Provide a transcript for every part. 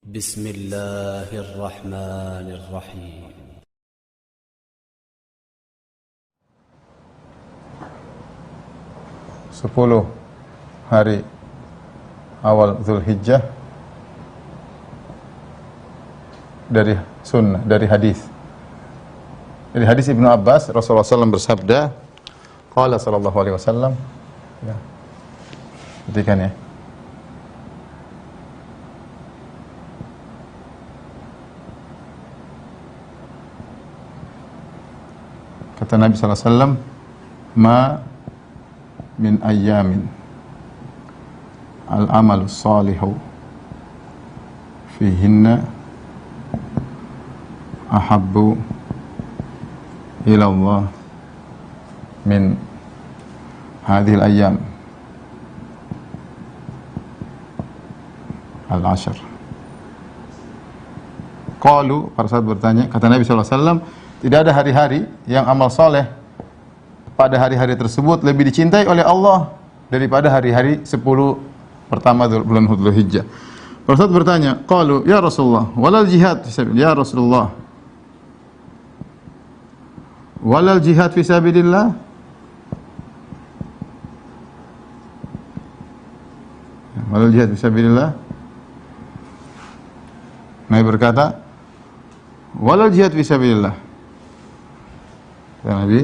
بسم الله الرحمن الرحيم 10 hari awal Dzulhijjah dari sunnah, dari hadis. Dari hadis Ibnu Abbas, Rasulullah SAW bersabda, qala sallallahu alaihi wasallam, ya. Perhatikan ya. Kata Nabi sallallahu alaihi wasallam, ma min ayyamin al-amalu salihu fihinna ahabbu ila Allah min hadhil ayyam al-ashr. Qalu, para sahabat bertanya, kata Nabi sallallahu alaihi wasallam, tidak ada hari-hari yang amal soleh pada hari-hari tersebut lebih dicintai oleh Allah daripada hari-hari 10 pertama bulan Dzulhijjah. Para sahabat bertanya, qalu ya Rasulullah, walal jihad ya Rasulullah, walal jihad fi sabilillah? Walal jihad fi sabilillah? Nabi berkata, walal jihad fi sabilillah. Ya Nabi,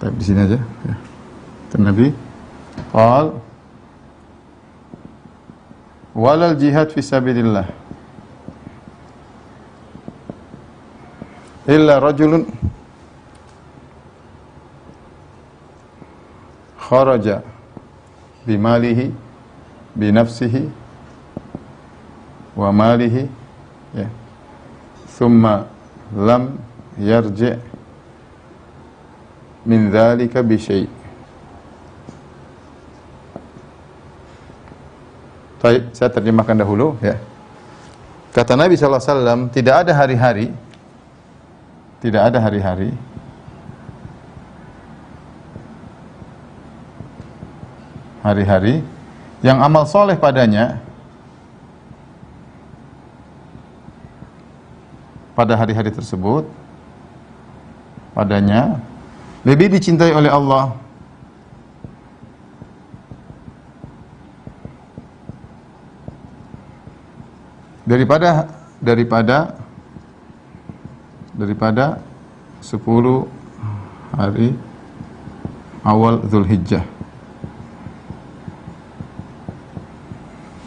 tapi di sini aja. Ya. Nabi, qal, walal jihad fi sabilillah illa rajulun kharaja bimalihi binafsihi wa malihi, ya, thumma lam yarji' min dzalika bi syai'. Baik, saya terjemahkan dahulu ya. Kata Nabi sallallahu alaihi wasallam, tidak ada hari-hari yang amal soleh padanya pada hari-hari tersebut padanya lebih dicintai oleh Allah daripada 10 hari awal Dzulhijjah.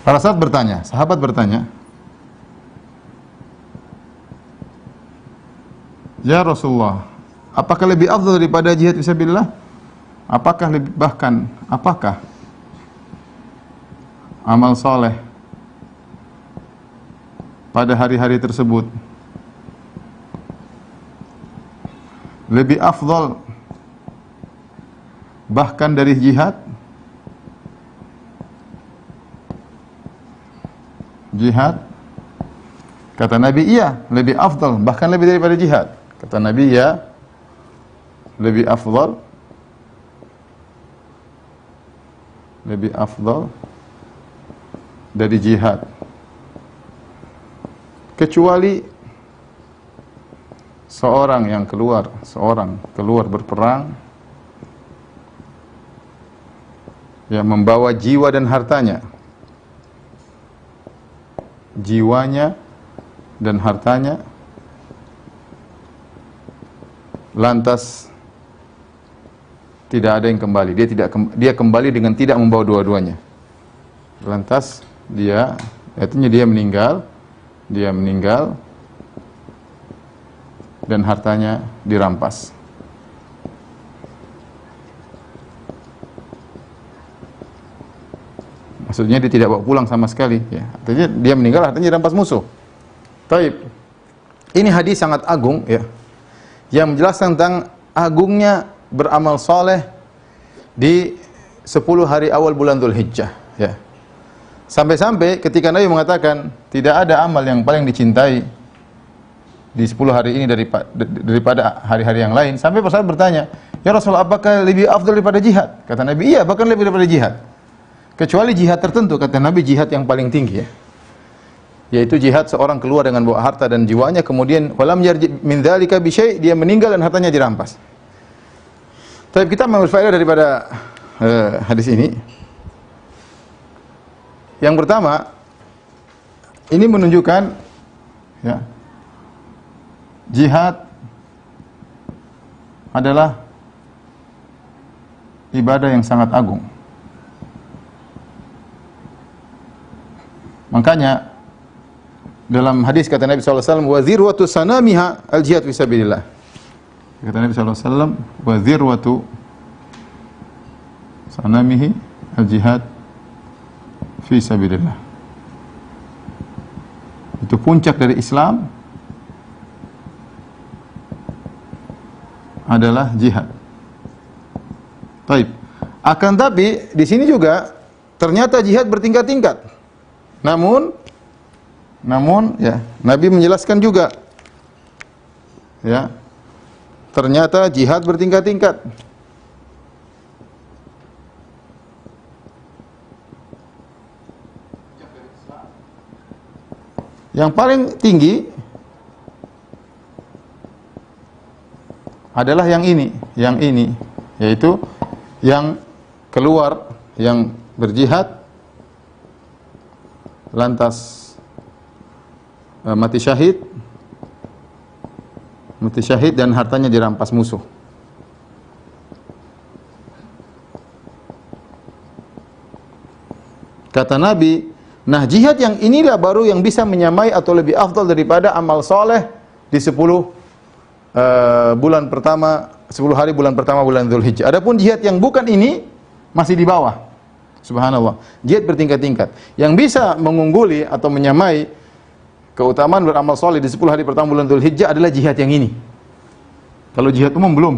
Para sahabat bertanya, ya Rasulullah, apakah lebih afdal daripada jihad fisabilillah? Apakah amal soleh pada hari-hari tersebut lebih afdal bahkan dari jihad? Jihad? Kata Nabi, iya, lebih afdal, bahkan lebih daripada jihad. Kata Nabi, ya, lebih afdal dari jihad. Kecuali seorang keluar berperang yang membawa jiwa dan hartanya, jiwanya dan hartanya, lantas tidak ada yang kembali. Dia kembali dengan tidak membawa dua-duanya. Lantas artinya dia meninggal dan hartanya dirampas. Maksudnya dia tidak bawa pulang sama sekali, ya. Artinya dia meninggal, hartanya dirampas musuh. Taib. Ini hadis sangat agung, ya, yang menjelaskan tentang agungnya beramal soleh di 10 hari awal bulan Dzulhijjah, ya. Sampai-sampai ketika Nabi mengatakan tidak ada amal yang paling dicintai di 10 hari ini daripada hari-hari yang lain, sampai para sahabat bertanya, Ya Rasulullah, apakah lebih afdal daripada jihad? Kata Nabi, iya, bahkan lebih daripada jihad. Kecuali jihad tertentu, kata Nabi, jihad yang paling tinggi ya. Yaitu jihad seorang keluar dengan bawa harta dan jiwanya, kemudian walam yarji min dzalika bi syai', dia meninggal dan hartanya dirampas. Tapi kita mengambil faedah daripada hadis ini. Yang pertama, ini menunjukkan ya, jihad adalah ibadah yang sangat agung. Makanya dalam hadis kata Nabi sallallahu alaihi wasallam, wa zirwatu sanamiha al-jihad fi sabilillah. Kata Nabi sallallahu alaihi wasallam, wa zirwatu sanamihi al-jihad fi sabilillah. Itu puncak dari Islam adalah jihad. Baik. Akan tapi di sini juga ternyata jihad bertingkat-tingkat. Namun ya, Nabi menjelaskan juga ya, ternyata jihad bertingkat-tingkat. Yang paling tinggi adalah yang ini, yaitu yang keluar, yang berjihad, lantas mati syahid dan hartanya dirampas musuh. Kata Nabi, nah jihad yang inilah baru yang bisa menyamai atau lebih afdal daripada amal soleh di 10 bulan pertama, 10 hari bulan pertama bulan Dzulhijjah. Adapun jihad yang bukan ini masih di bawah. Subhanallah. Jihad bertingkat-tingkat. Yang bisa mengungguli atau menyamai keutamaan beramal soleh di 10 hari pertama bulan Dzulhijjah adalah jihad yang ini. Kalau jihad umum belum.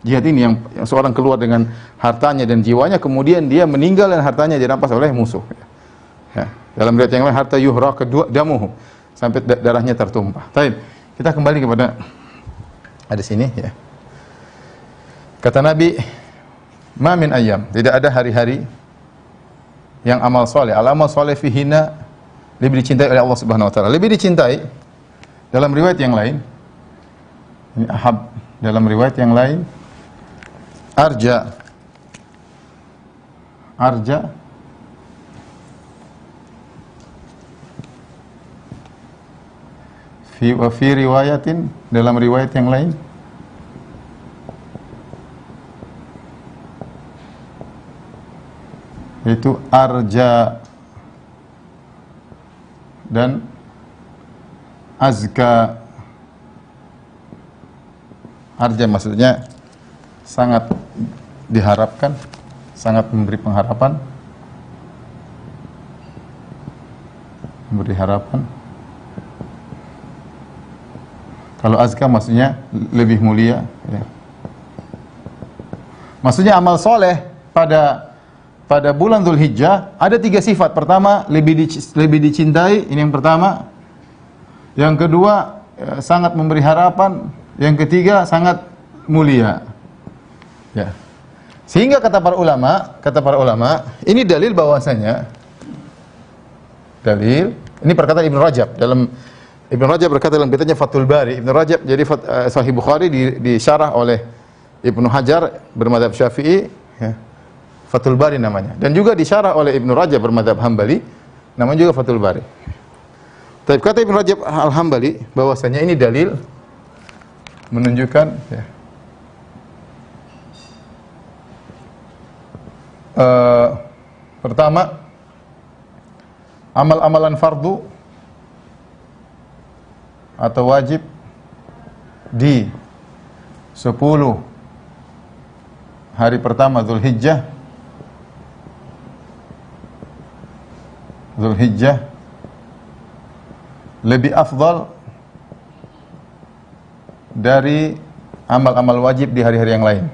Jihad ini yang seorang keluar dengan hartanya dan jiwanya, kemudian dia meninggal dan hartanya dirampas oleh musuh. Ya. Dalam riwayat yang lain, harta yuhra kedua damuhu, sampai darahnya tertumpah. Baik, kita kembali kepada hadis ini ya. Kata Nabi, ma min ayyam, tidak ada hari-hari yang amal soleh, al-amal soleh fihina lebih dicintai oleh Allah Subhanahu wa taala. Lebih dicintai dalam riwayat yang lain. Ini ahab, dalam riwayat yang lain arja fi riwayatin, dalam riwayat yang lain itu arja dan azka. Arja maksudnya sangat diharapkan, sangat memberi pengharapan, memberi harapan. Kalau azka maksudnya lebih mulia ya. Maksudnya amal soleh pada bulan Dzulhijjah ada 3 sifat. Pertama, lebih dicintai, ini yang pertama. Yang kedua, sangat memberi harapan. Yang ketiga, sangat mulia. Ya. Sehingga kata para ulama, ini dalil bahwasanya ini perkataan Ibnu Rajab Ibnu Rajab berkata dalam kitabnya Fathul Bari. Ibnu Rajab, jadi Sahih Bukhari disyarah oleh Ibnu Hajar bermadzhab Syafi'i ya. Fathul Bari namanya. Dan juga disyarah oleh Ibnu Rajab bermadzhab Hambali, namanya juga Fathul Bari. Tapi kata Ibnu Rajab Al-Hambali bahwasanya ini dalil menunjukkan ya, pertama, amal-amalan fardu atau wajib di 10 hari pertama Dzulhijjah lebih afdal dari amal-amal wajib di hari-hari yang lain.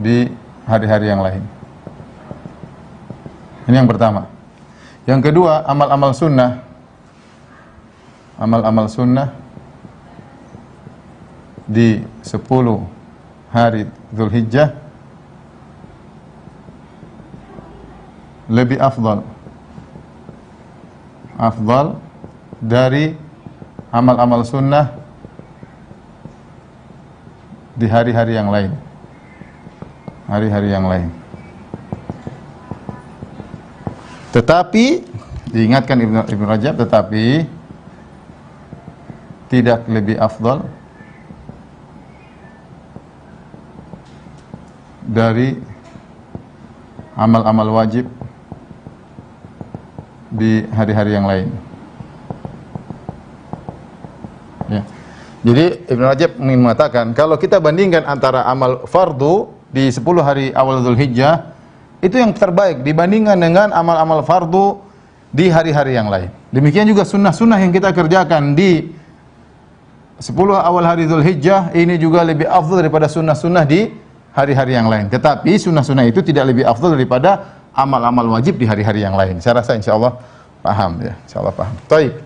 Di hari-hari yang lain. Ini yang pertama. Yang kedua, amal-amal sunnah di 10 hari Dzulhijjah lebih afdal dari amal-amal sunnah di hari-hari yang lain. Tetapi diingatkan Ibnu Rajab, tetapi tidak lebih afdal dari amal-amal wajib di hari-hari yang lain. Ya. Jadi Ibnu Rajab ingin mengatakan, kalau kita bandingkan antara amal fardu di 10 hari awal Dzulhijjah, itu yang terbaik dibandingkan dengan amal-amal fardu di hari-hari yang lain. Demikian juga sunnah-sunnah yang kita kerjakan di 10 awal hari Dzulhijjah, ini juga lebih afdal daripada sunnah-sunnah di hari-hari yang lain. Tetapi sunnah-sunnah itu tidak lebih afdal daripada amal-amal wajib di hari-hari yang lain. Saya rasa insyaallah paham ya, insyaallah paham. Baik.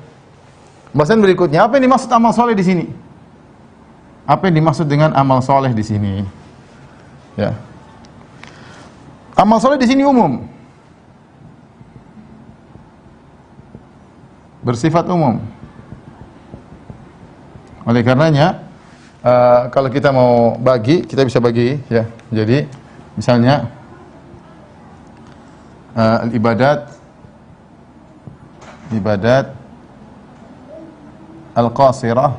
Bahasan berikutnya, apa yang dimaksud amal soleh di sini? Apa yang dimaksud dengan amal soleh di sini? Ya. Amal soleh di sini umum. Bersifat umum. Oleh karenanya, kalau kita mau bagi, kita bisa bagi ya. Jadi, misalnya ibadat al-qasirah,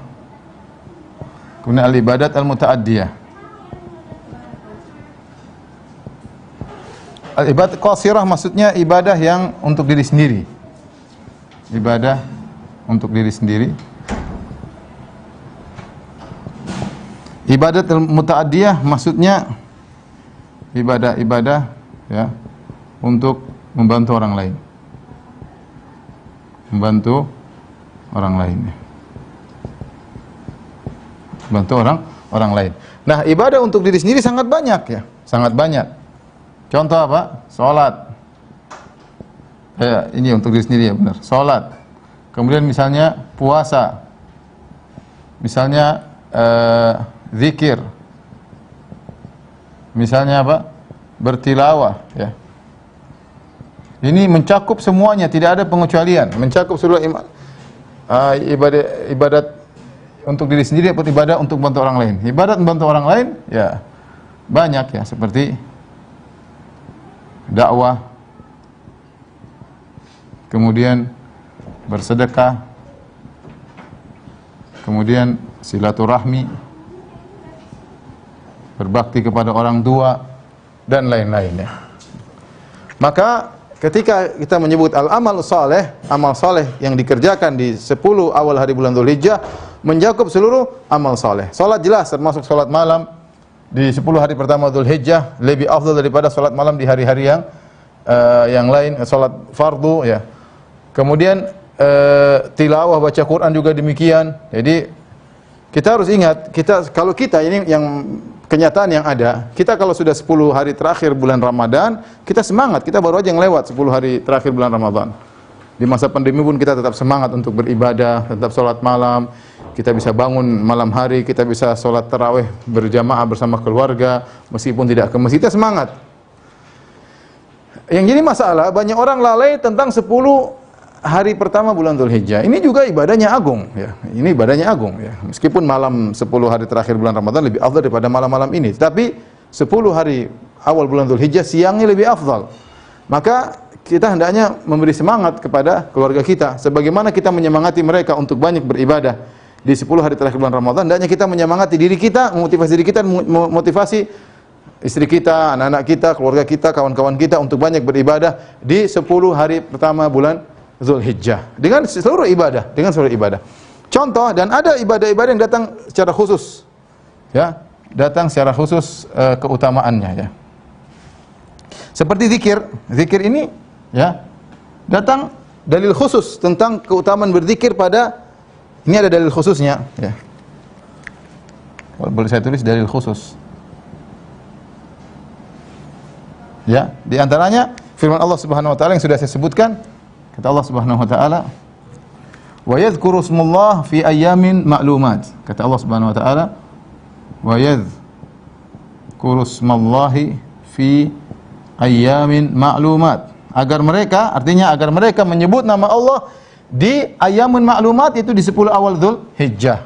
kemudian al-ibadat al-muta'addiyah. Al-ibadat qasirah maksudnya ibadah yang untuk diri sendiri. Ibadah untuk diri sendiri. Ibadat al-muta'addiyah maksudnya ibadah-ibadah ya untuk membantu orang lain. Membantu orang lain. Membantu orang lain. Nah, ibadah untuk diri sendiri sangat banyak ya, sangat banyak. Contoh apa? Salat. Ini untuk diri sendiri ya, benar. Salat. Kemudian misalnya puasa. Misalnya zikir. Misalnya apa? Bertilawah ya. Ini mencakup semuanya, tidak ada pengecualian. Mencakup seluruh ibadat untuk diri sendiri ataupun ibadah untuk membantu orang lain. Ibadat membantu orang lain ya banyak ya, seperti dakwah, kemudian bersedekah, kemudian silaturahmi, berbakti kepada orang tua dan lain-lainnya. Maka ketika kita menyebut al-amal saleh, amal saleh yang dikerjakan di 10 awal hari bulan Dzulhijjah mencakup seluruh amal saleh. Salat jelas termasuk salat malam di 10 hari pertama Dzulhijjah lebih afdal daripada salat malam di hari-hari yang lain, salat fardu ya. Kemudian tilawah, baca Quran juga demikian. Jadi kita harus ingat, kalau kita ini yang kenyataan yang ada, kita kalau sudah 10 hari terakhir bulan Ramadan, kita semangat, kita baru aja yang lewat 10 hari terakhir bulan Ramadan. Di masa pandemi pun kita tetap semangat untuk beribadah, tetap sholat malam, kita bisa bangun malam hari, kita bisa sholat tarawih berjamaah bersama keluarga, meskipun tidak ke masjid, kita semangat. Yang jadi masalah, banyak orang lalai tentang 10 hari pertama bulan Dzulhijjah. Ini juga ibadahnya agung ya. Ini ibadahnya agung ya. Meskipun malam 10 hari terakhir bulan Ramadan lebih afdal daripada malam-malam ini, tapi 10 hari awal bulan Dzulhijjah siangnya lebih afdal. Maka kita hendaknya memberi semangat kepada keluarga kita sebagaimana kita menyemangati mereka untuk banyak beribadah di 10 hari terakhir bulan Ramadan. Hendaknya kita menyemangati diri kita, memotivasi diri kita, memotivasi istri kita, anak-anak kita, keluarga kita, kawan-kawan kita untuk banyak beribadah di 10 hari pertama bulan Dzulhijjah dengan seluruh ibadah, Contoh, dan ada ibadah-ibadah yang datang secara khusus, ya, datang secara khusus keutamaannya, ya. Seperti zikir ini, ya, datang dalil khusus tentang keutamaan berzikir pada, ini ada dalil khususnya, ya. Boleh saya tulis dalil khusus, ya. Di antaranya firman Allah Subhanahu Wa Taala yang sudah saya sebutkan. Kata Allah Subhanahu wa taala, "Wa yadhkuru ismallah fi ayyamin ma'lumat." Kata Allah Subhanahu wa taala, wa yadhkuru ismallahi fi ayyamin ma'lumat. Agar mereka, artinya agar mereka menyebut nama Allah di ayamun ma'lumat, itu di 10 awal Dzulhijjah.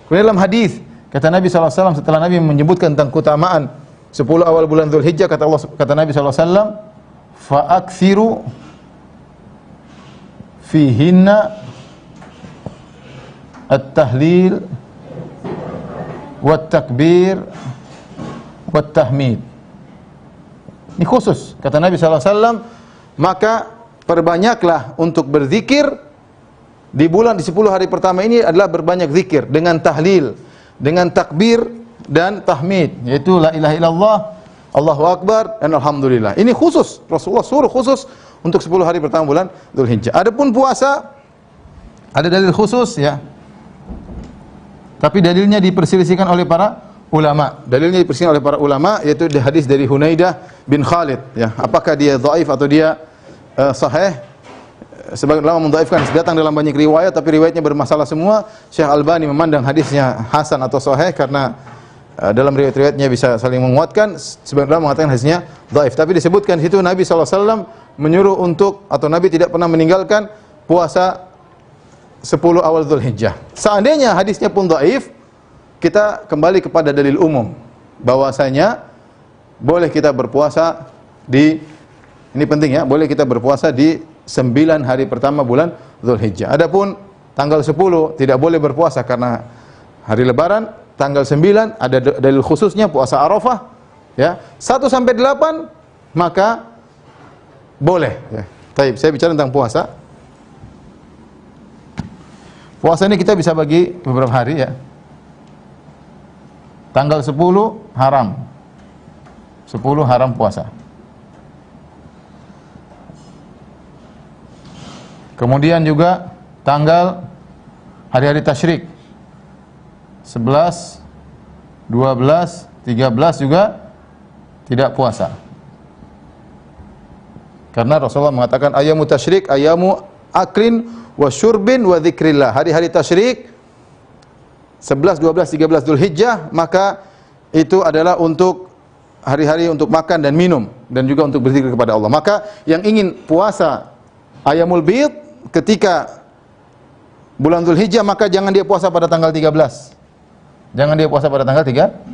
Kemudian dalam hadis kata Nabi SAW, setelah Nabi menyebutkan tentang keutamaan 10 awal bulan Dzulhijjah, kata Nabi SAW, fa'akthiru fihinna at-tahlil wat-takbir wat-tahmid. Ini khusus, kata Nabi SAW, maka perbanyaklah untuk berzikir di 10 hari pertama ini adalah berbanyak zikir dengan tahlil, dengan takbir dan tahmid, yaitu la ilaha illallah, Allahu akbar dan alhamdulillah. Ini khusus, Rasulullah suruh khusus untuk 10 hari pertama bulan Dzulhijjah. Adapun puasa ada dalil khusus ya. Tapi dalilnya diperselisihkan oleh para ulama. Dalilnya diperselisihkan oleh para ulama, yaitu di hadis dari Hunaidah bin Khalid ya. Apakah dia dhaif atau dia sahih? Sebagian ulama mendhaifkan, datang dalam banyak riwayat tapi riwayatnya bermasalah semua. Syekh Albani memandang hadisnya hasan atau sahih karena dalam riwayat-riwayatnya bisa saling menguatkan. Sebagian ulama mengatakan hadisnya dhaif. Tapi disebutkan di situ Nabi SAW menyuruh untuk, atau Nabi tidak pernah meninggalkan puasa 10 awal Dzulhijjah. Seandainya hadisnya pun dhaif, kita kembali kepada dalil umum bahwasanya boleh kita berpuasa di, ini penting ya, boleh kita berpuasa di 9 hari pertama bulan Dzulhijjah. Adapun tanggal 10 tidak boleh berpuasa karena hari lebaran. Tanggal 9 ada dalil khususnya puasa Arafah ya. 1 sampai 8 maka boleh ya. Baik, saya bicara tentang puasa. Puasa ini kita bisa bagi beberapa hari ya. Tanggal 10 haram. 10 haram puasa. Kemudian juga tanggal hari-hari tasyrik 11, 12, 13 juga tidak puasa. Karena Rasulullah mengatakan ayamu tasyrik, ayamu aklin wa syurbin wa dzikrillah. Hari-hari tasyrik 11, 12, 13 Dzulhijjah, maka itu adalah untuk hari-hari untuk makan dan minum dan juga untuk berzikir kepada Allah. Maka yang ingin puasa ayamul bid ketika bulan Dzulhijjah, maka jangan dia puasa pada tanggal 13. Jangan dia puasa pada tanggal 13.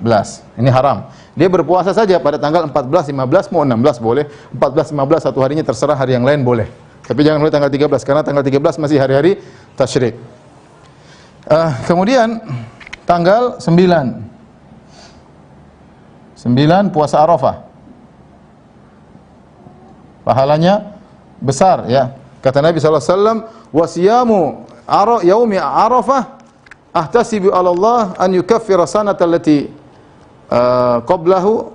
Ini haram. Dia berpuasa saja pada tanggal 14, 15, mau 16 boleh. 14, 15 satu harinya terserah, hari yang lain boleh. Tapi jangan mulai tanggal 13 karena tanggal 13 masih hari-hari tasyrik. Kemudian tanggal 9 puasa Arafah. Pahalanya besar ya. Kata Nabi SAW, wasiyamu yaumi Arafah ahtasibu 'ala Allah an yukaffira sanata allati qablahu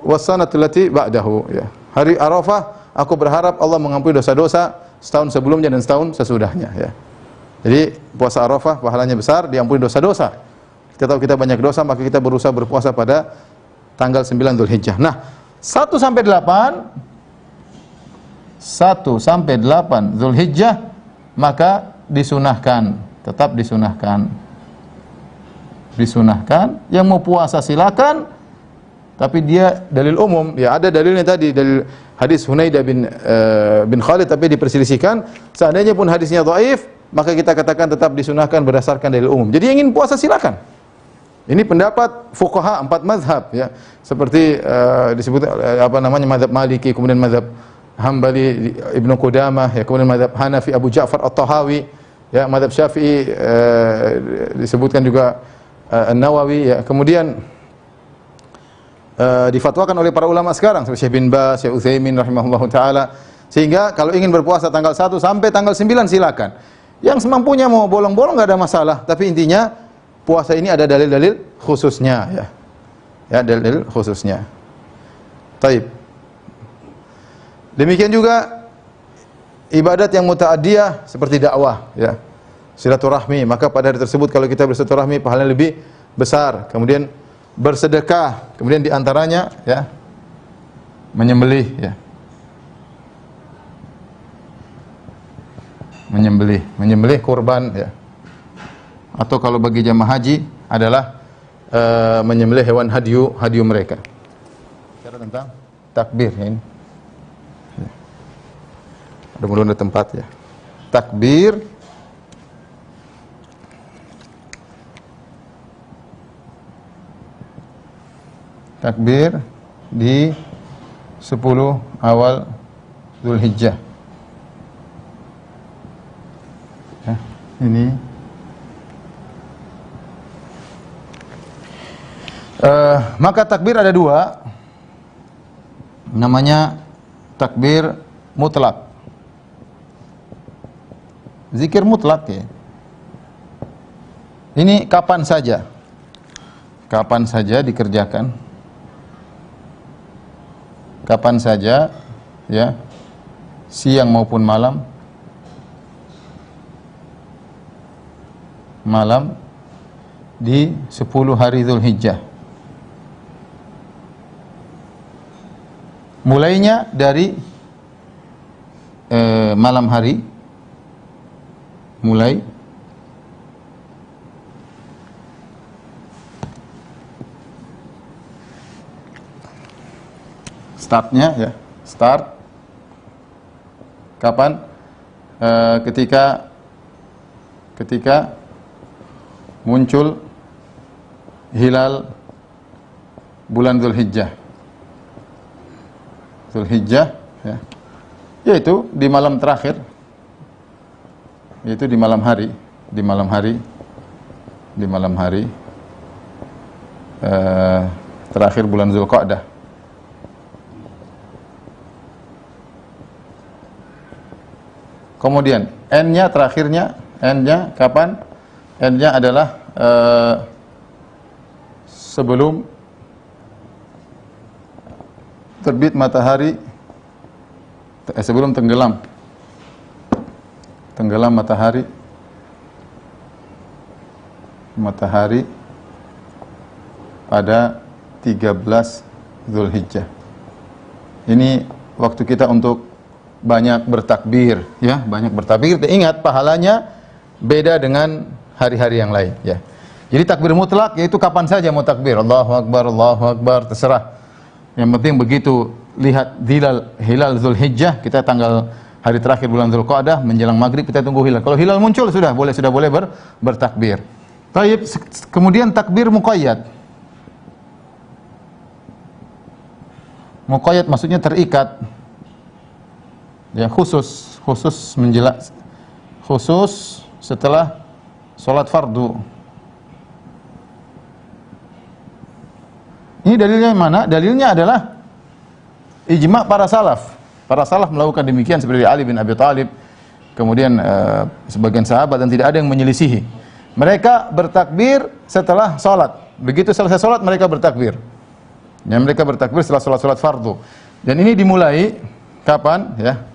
was sanata allati ba'dahu ya. Hari Arafah aku berharap Allah mengampuni dosa-dosa setahun sebelumnya dan setahun sesudahnya ya. Jadi puasa Arafah pahalanya besar, diampuni dosa-dosa. Kita tahu kita banyak dosa, maka kita berusaha berpuasa pada tanggal 9 Dzulhijjah. Nah, 1 sampai 8 Dzulhijjah maka disunahkan, tetap disunahkan. Disunahkan, yang mau puasa silakan, tapi dia dalil umum, ya ada dalilnya tadi, dalil hadis Hunaidah bin Khalid, tapi diperselisihkan. Seandainya pun hadisnya dhaif, maka kita katakan tetap disunahkan berdasarkan dalil umum. Jadi yang ingin puasa silakan. Ini pendapat fuqaha 4 mazhab ya. Seperti disebut mazhab Maliki, kemudian mazhab Hambali Ibnu Qudamah ya, kemudian mazhab Hanafi Abu Ja'far At-Tahawi ya, mazhab Syafi'i disebutkan juga An-Nawawi ya. Kemudian difatwakan oleh para ulama sekarang seperti Syekh bin Baz, Syekh Utsaimin rahimahullahu taala. Sehingga kalau ingin berpuasa tanggal 1 sampai tanggal 9 silakan. Yang semampunya mau bolong-bolong enggak ada masalah, tapi intinya puasa ini ada dalil-dalil khususnya ya. Ya, dalil khususnya. Taib. Demikian juga ibadat yang muta'addiyah seperti dakwah ya. Silaturahmi, maka pada hari tersebut kalau kita bersilaturahmi pahalanya lebih besar. Kemudian bersedekah, kemudian diantaranya ya menyembelih ya. Menyembelih kurban ya. Atau kalau bagi jamaah haji adalah menyembelih hewan hadyu mereka. Bicara tentang takbir ya ini. Ada mudah ada tempat ya. Takbir di 10 awal Zulhijjah. Ya, ini maka takbir ada dua, namanya takbir mutlak, zikir mutlak ya. Ini kapan saja dikerjakan, kapan saja ya, siang maupun malam di 10 hari Zulhijjah. Mulainya dari malam hari, mulai startnya ya, start kapan? Ketika muncul hilal bulan Zulhijjah ya, yaitu di malam terakhir, yaitu di malam hari terakhir bulan Zulqa'dah. Kemudian N-nya, terakhirnya N-nya kapan? N-nya adalah sebelum terbit matahari, sebelum tenggelam matahari pada 13 Zulhijjah. Ini waktu kita untuk banyak bertakbir ya, banyak bertakbir. Ingat pahalanya beda dengan hari-hari yang lain ya. Jadi takbir mutlak yaitu kapan saja mau takbir, Allahu Akbar, terserah. Yang penting begitu lihat hilal Zulhijjah, kita tanggal hari terakhir bulan Zulqa'dah menjelang maghrib kita tunggu hilal. Kalau hilal muncul sudah boleh bertakbir. Baik, kemudian takbir muqayyad. Muqayyad maksudnya terikat. Ya, khusus setelah salat fardu. Ini dalilnya mana? Dalilnya adalah ijma' para salaf. Para salaf melakukan demikian seperti Ali bin Abi Thalib, kemudian sebagian sahabat, dan tidak ada yang menyelisihi. Mereka bertakbir setelah salat. Begitu selesai salat mereka bertakbir. Ya, mereka bertakbir setelah salat fardu. Dan ini dimulai kapan? Ya.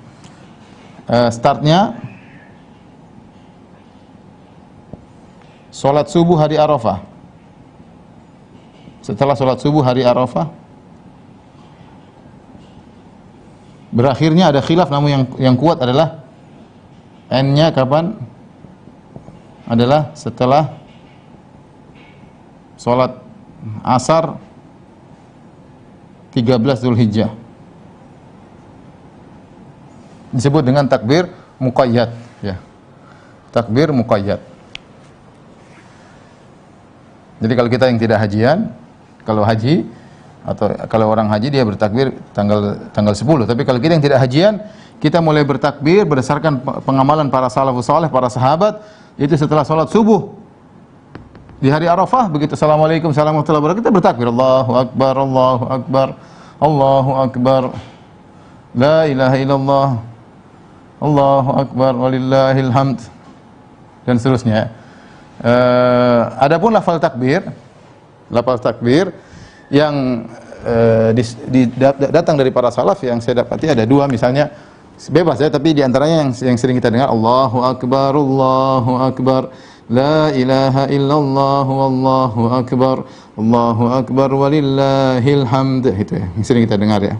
Startnya salat subuh hari Arafah. Setelah salat subuh hari Arafah, berakhirnya ada khilaf, namun yang kuat adalah N-nya kapan? Adalah setelah salat asar 13 Zulhijjah. Disebut dengan takbir muqayyad ya. Takbir muqayyad. Jadi kalau kita yang tidak hajian, kalau haji atau kalau orang haji dia bertakbir tanggal 10. Tapi kalau kita yang tidak hajian, kita mulai bertakbir berdasarkan pengamalan para salafus saleh, para sahabat, itu setelah salat subuh. Di hari Arafah begitu assalamualaikum warahmatullahi wabarakatuh kita bertakbir Allahu Akbar, Allahu Akbar, Allahu Akbar, la ilaha illallah, Allahu Akbar walillahil hamd, dan seterusnya. Adapun lafal takbir yang datang dari para salaf yang saya dapati ada dua, misalnya bebas ya, tapi diantaranya yang sering kita dengar Allahu Akbar, Allahu Akbar, la ilaha illallah, wallahu akbar, Allahu Akbar walillahil hamd, itu ya yang sering kita dengar ya.